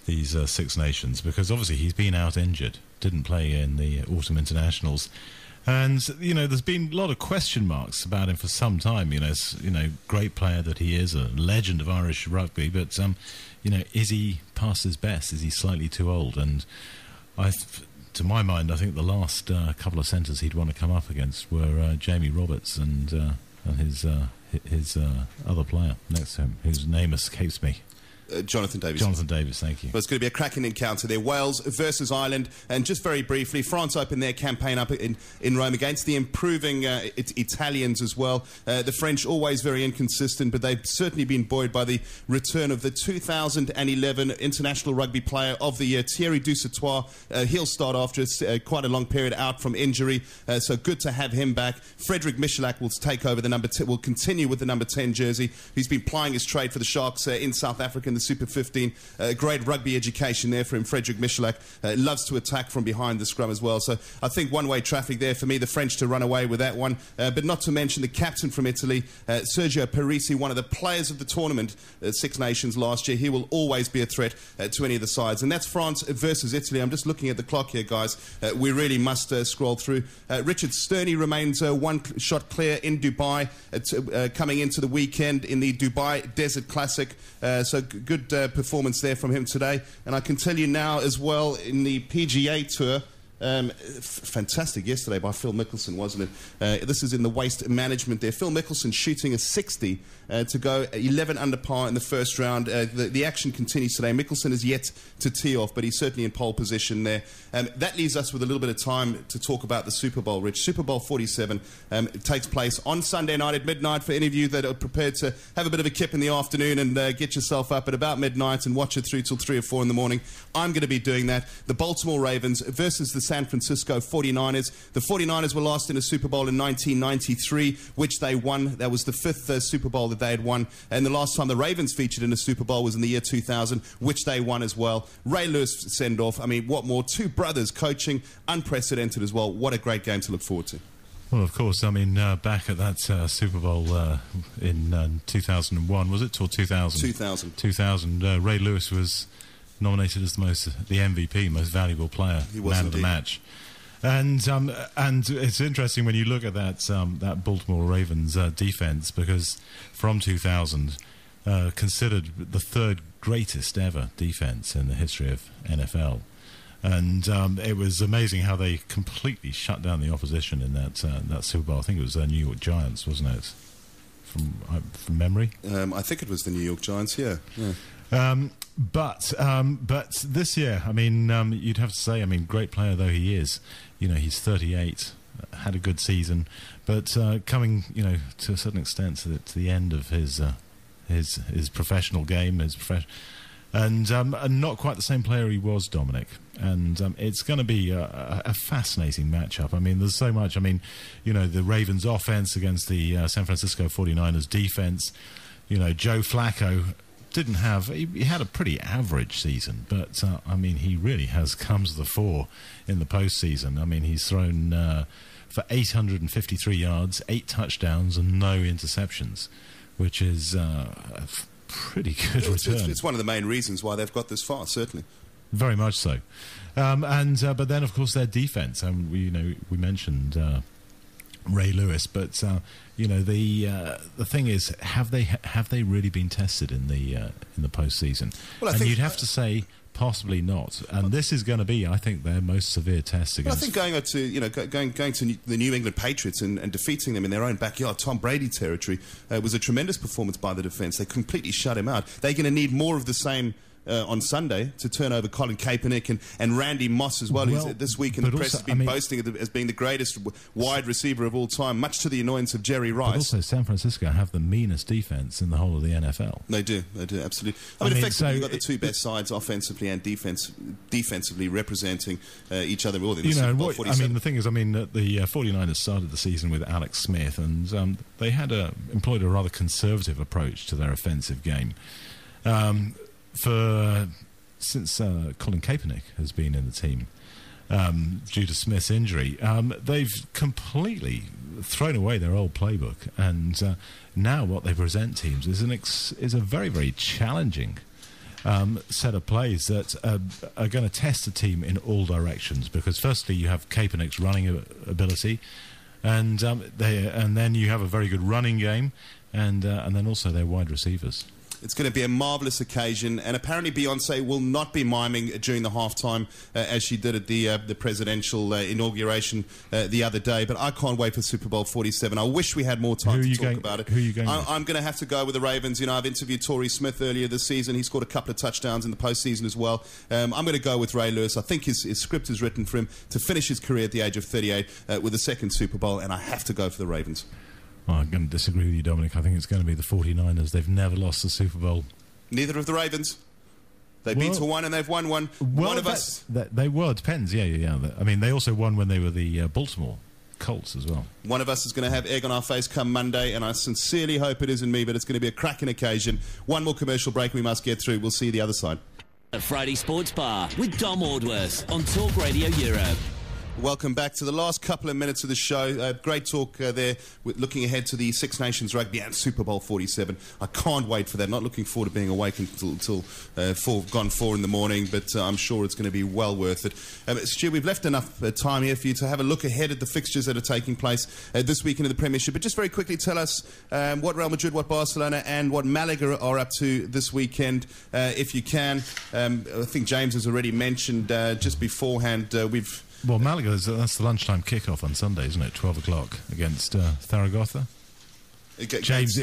these Six Nations, because obviously he's been out injured, didn't play in the Autumn Internationals, and there's been a lot of question marks about him for some time. Great player that he is, a legend of Irish rugby, but is he past his best? Is he slightly too old? And to my mind, I think the last couple of centres he'd want to come up against were Jamie Roberts and his other player next to him, whose name escapes me. Jonathan Davies. Jonathan Davies, thank you. Well, it's going to be a cracking encounter there. Wales versus Ireland. And just very briefly, France opened their campaign up in Rome against the improving Italians as well. The French, always very inconsistent, but they've certainly been buoyed by the return of the 2011 International Rugby Player of the Year, Thierry Dusautoir. He'll start after quite a long period out from injury, so good to have him back. Frederick Michalak will take over the number 10, will continue with the number 10 jersey. He's been plying his trade for the Sharks in South Africa in the Super 15. Great rugby education there from Frederick Michalak. Loves to attack from behind the scrum as well. So I think one-way traffic there for me, the French to run away with that one. But not to mention the captain from Italy, Sergio Parisi, one of the players of the tournament, Six Nations last year. He will always be a threat to any of the sides. And that's France versus Italy. I'm just looking at the clock here, guys. We really must scroll through. Richard Sterney remains one shot clear in Dubai, coming into the weekend in the Dubai Desert Classic. So good performance there from him today. And I can tell you now as well, in the PGA Tour, fantastic yesterday by Phil Mickelson, wasn't it? This is in the waste management there. Phil Mickelson shooting a 60 to go 11 under par in the first round. The action continues today. Mickelson is yet to tee off, but he's certainly in pole position there. That leaves us with a little bit of time to talk about the Super Bowl, Rich. Super Bowl 47 takes place on Sunday night at midnight for any of you that are prepared to have a bit of a kip in the afternoon and get yourself up at about midnight and watch it through till 3 or 4 in the morning. I'm going to be doing that. The Baltimore Ravens versus the San Francisco 49ers. The 49ers were last in a Super Bowl in 1993, which they won. That was the 5th Super Bowl that they had won. And the last time the Ravens featured in a Super Bowl was in the year 2000, which they won as well. Ray Lewis send-off. I mean, what more? Two brothers coaching, unprecedented as well. What a great game to look forward to. Well, of course, I mean, back at that Super Bowl in 2001, was it? Or 2000? 2000. Ray Lewis was nominated as the MVP, most valuable player, man of the match. And it's interesting when you look at that Baltimore Ravens defense, because from 2000, considered the third greatest ever defense in the history of NFL. And it was amazing how they completely shut down the opposition in that Super Bowl. I think it was the New York Giants, wasn't it? From memory? I think it was the New York Giants, yeah. But this year, I mean, you'd have to say, I mean, great player though he is, he's 38, had a good season, but coming, to a certain extent to the end of his professional game, and not quite the same player he was, Dominic. And it's going to be a fascinating matchup. I mean, there's so much. I mean, the Ravens' offense against the San Francisco 49ers defense. Joe Flacco he had a pretty average season, but I mean, he really has come to the fore in the postseason. I mean, he's thrown for 853 yards, 8 touchdowns, and no interceptions, which is a pretty good return. It's one of the main reasons why they've got this far, certainly. Very much so. But then, of course, their defense. We mentioned Ray Lewis, but the thing is, have they really been tested in the postseason? Well, and you'd have to say possibly not. And this is going to be, I think, their most severe test against. Well, I think going to the New England Patriots and defeating them in their own backyard, Tom Brady territory, was a tremendous performance by the defense. They completely shut him out. They're going to need more of the same on Sunday to turn over Colin Kaepernick and Randy Moss as well, who's this week in the press has been boasting as being the greatest wide receiver of all time, much to the annoyance of Jerry Rice. But also, San Francisco have the meanest defence in the whole of the NFL. They do, absolutely. I mean, effectively, you've got the two best sides offensively and defensively representing each other. The thing is, the 49ers started the season with Alex Smith, and they had employed a rather conservative approach to their offensive game. Since Colin Kaepernick has been in the team due to Smith's injury, they've completely thrown away their old playbook, and now what they present teams is a very, very challenging set of plays that are going to test the team in all directions, because firstly you have Kaepernick's running ability, and then you have a very good running game, and then also their wide receivers. It's going to be a marvellous occasion, and apparently Beyonce will not be miming during the halftime as she did at the presidential inauguration the other day. But I can't wait for Super Bowl 47. I wish we had more time to talk about it. Who are you going with? I'm going to have to go with the Ravens. I've interviewed Torrey Smith earlier this season. He scored a couple of touchdowns in the postseason as well. I'm going to go with Ray Lewis. I think his script is written for him to finish his career at the age of 38 with a second Super Bowl, and I have to go for the Ravens. Oh, I'm going to disagree with you, Dominic. I think it's going to be the 49ers. They've never lost the Super Bowl. Neither of the Ravens. They've been to one and they've won one. One of us... It depends, yeah. I mean, they also won when they were the Baltimore Colts as well. One of us is going to have egg on our face come Monday, and I sincerely hope it isn't me, but it's going to be a cracking occasion. One more commercial break we must get through. We'll see you the other side. A Friday Sports Bar with Dom Ordworth on Talk Radio Europe. Welcome back to the last couple of minutes of the show. Great talk there, looking ahead to the Six Nations Rugby and Super Bowl 47. I can't wait for that. Not looking forward to being awake until 4 in the morning, but I'm sure it's going to be well worth it. Stu, we've left enough time here for you to have a look ahead at the fixtures that are taking place this weekend in the Premiership. But just very quickly, tell us what Real Madrid, what Barcelona and what Malaga are up to this weekend, if you can. I think James has already mentioned just beforehand, Well, Malaga, that's the lunchtime kickoff on Sunday, isn't it? 12 o'clock against Zaragoza. James,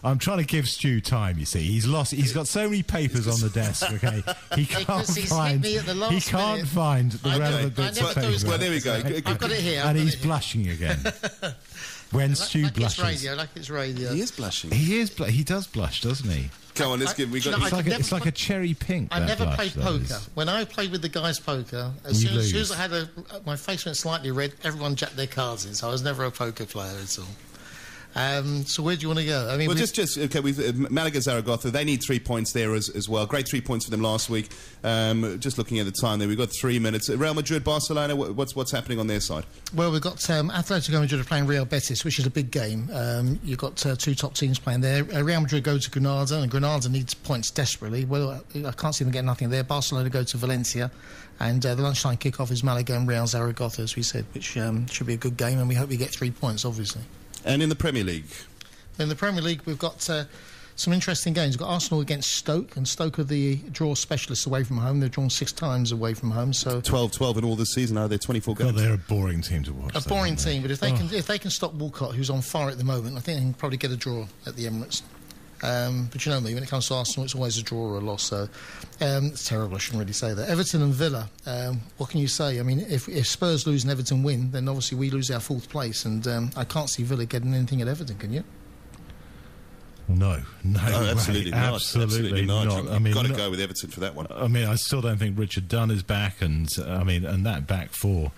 I'm trying to give Stu time, you see. He's got so many papers on the desk, okay? He can't find the relevant bits of paper. Well, there we go. I've got it here. And he's blushing again. When Stu blushes. It's radio. He is blushing. He does blush, doesn't he? Come on, let's give. It's like a cherry pink. I never played poker. When I played with the guys poker, as soon as I had my face went slightly red, everyone jacked their cards in. So I was never a poker player at all. So where do you want to go? I mean, Malaga, Zaragoza. They need 3 points there as well. Great 3 points for them last week. Just looking at the time there, we've got 3 minutes. Real Madrid, Barcelona. What's happening on their side? Well, we've got Atletico Madrid playing Real Betis, which is a big game. You've got two top teams playing there. Real Madrid go to Granada, and Granada needs points desperately. Well, I can't see them getting nothing there. Barcelona go to Valencia. And the lunchtime kick-off is Malaga and Real Zaragoza, as we said, which should be a good game, and we hope we get 3 points, obviously. And in the Premier League? In the Premier League, we've got some interesting games. We've got Arsenal against Stoke, and Stoke are the draw specialists away from home. They've drawn 6 times away from home. So 12 in all this season. Are they 24 games? They're a boring team to watch. A boring team, but if they can stop Walcott, who's on fire at the moment, I think they can probably get a draw at the Emirates. But you know me, when it comes to Arsenal, it's always a draw or a loss. So it's terrible. I shouldn't really say that. Everton and Villa. What can you say? I mean, if Spurs lose and Everton win, then obviously we lose our 4th place, and I can't see Villa getting anything at Everton. Can you? No, absolutely not. Absolutely not. I mean, got to go with Everton for that one. I mean, I still don't think Richard Dunn is back, and that back four.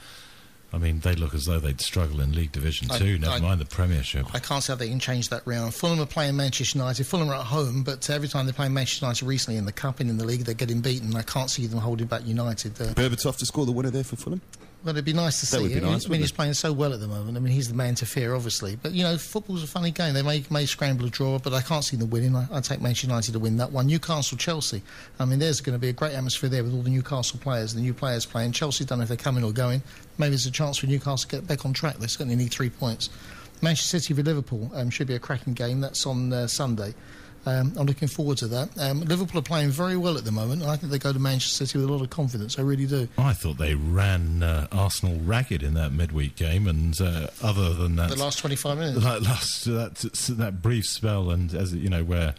I mean, they look as though they'd struggle in League Division 2, never mind the Premiership. I can't see how they can change that round. Fulham are playing Manchester United. Fulham are at home, but every time they're playing Manchester United recently in the Cup and in the League, they're getting beaten. I can't see them holding back United. Berbatov to score the winner there for Fulham? Well, it'd be nice to see. That would be nice, I mean, he's playing so well at the moment. I mean, he's the man to fear, obviously. But, you know, football's a funny game. They may scramble a draw, but I can't see them winning. I take Manchester United to win that one. Newcastle-Chelsea. I mean, there's going to be a great atmosphere there with all the Newcastle players, the new players playing. Chelsea don't know if they're coming or going. Maybe there's a chance for Newcastle to get back on track. They certainly need 3 points. Manchester City v Liverpool should be a cracking game. That's on Sunday. I'm looking forward to that. Liverpool are playing very well at the moment, and I think they go to Manchester City with a lot of confidence. I really do. I thought they ran Arsenal ragged in that midweek game, and other than that, the last 25 minutes, that brief spell, and as you know, where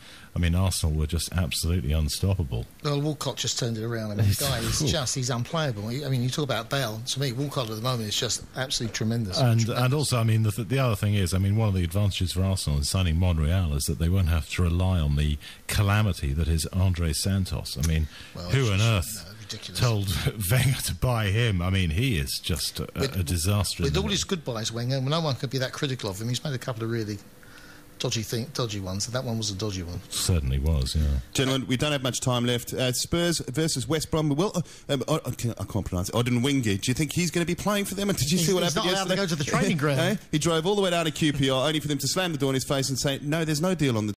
Arsenal were just absolutely unstoppable. Well, Walcott just turned it around. The guy is he's unplayable. You talk about Bale. To me, Walcott at the moment is just absolutely tremendous. And also, the other thing is, one of the advantages for Arsenal in signing Monreal is that they won't have to rely on the calamity that is Andre Santos. Who on earth told Wenger to buy him? He is just a disaster. With all his goodbyes, Wenger, no one could be that critical of him. He's made a couple of really dodgy ones, and that one was a dodgy one. Certainly was, yeah. Gentlemen, we don't have much time left. Spurs versus West Brom. Well, I can't pronounce it. Odinwingie. Do you think he's going to be playing for them? And did you see what happened yesterday? He's not allowed to go to the training ground. He drove all the way down to QPR only for them to slam the door in his face and say, no, there's no deal on the